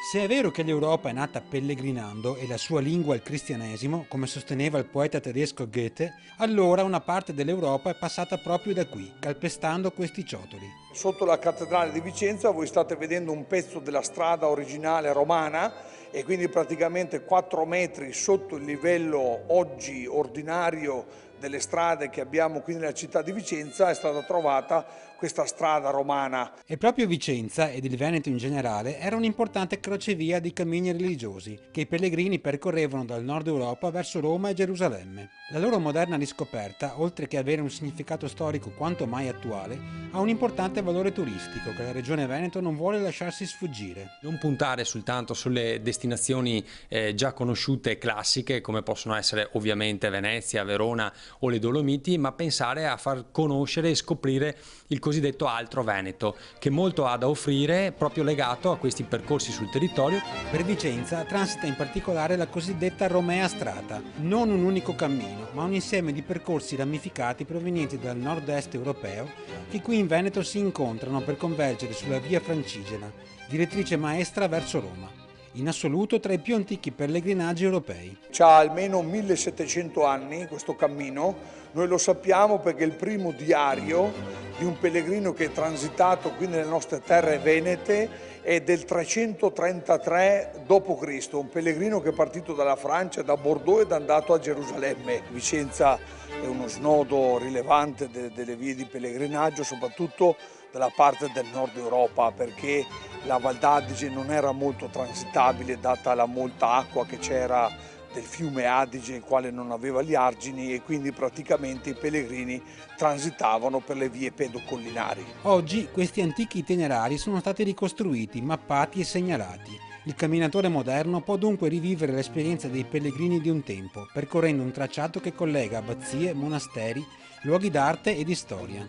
Se è vero che l'Europa è nata pellegrinando e la sua lingua il cristianesimo, come sosteneva il poeta tedesco Goethe, allora una parte dell'Europa è passata proprio da qui, calpestando questi ciotoli. Sotto la cattedrale di Vicenza voi state vedendo un pezzo della strada originale romana e quindi praticamente 4 metri sotto il livello oggi ordinario delle strade che abbiamo qui nella città di Vicenza è stata trovata questa strada romana. E proprio Vicenza, ed il Veneto in generale, era un'importante crocevia di cammini religiosi che i pellegrini percorrevano dal nord Europa verso Roma e Gerusalemme. La loro moderna riscoperta, oltre che avere un significato storico quanto mai attuale, ha un importante valore turistico che la regione Veneto non vuole lasciarsi sfuggire. Non puntare soltanto sulle destinazioni già conosciute e classiche, come possono essere ovviamente Venezia, Verona o le Dolomiti, ma pensare a far conoscere e scoprire il cosiddetto altro Veneto, che molto ha da offrire proprio legato a questi percorsi sul territorio. Per Vicenza transita in particolare la cosiddetta Romea Strata, non un unico cammino, ma un insieme di percorsi ramificati provenienti dal nord-est europeo che qui in Veneto si incontrano per convergere sulla via Francigena, direttrice maestra verso Roma, in assoluto tra i più antichi pellegrinaggi europei. C'ha almeno 1700 anni questo cammino, noi lo sappiamo perché il primo diario di un pellegrino che è transitato qui nelle nostre terre venete è del 333 d.C., un pellegrino che è partito dalla Francia, da Bordeaux ed è andato a Gerusalemme. Vicenza è uno snodo rilevante delle vie di pellegrinaggio, soprattutto dalla parte del nord Europa, perché la Val d'Adige non era molto transitabile data la molta acqua che c'era del fiume Adige, il quale non aveva gli argini, e quindi praticamente i pellegrini transitavano per le vie pedocollinari. Oggi questi antichi itinerari sono stati ricostruiti, mappati e segnalati. Il camminatore moderno può dunque rivivere l'esperienza dei pellegrini di un tempo, percorrendo un tracciato che collega abbazie, monasteri, luoghi d'arte e di storia.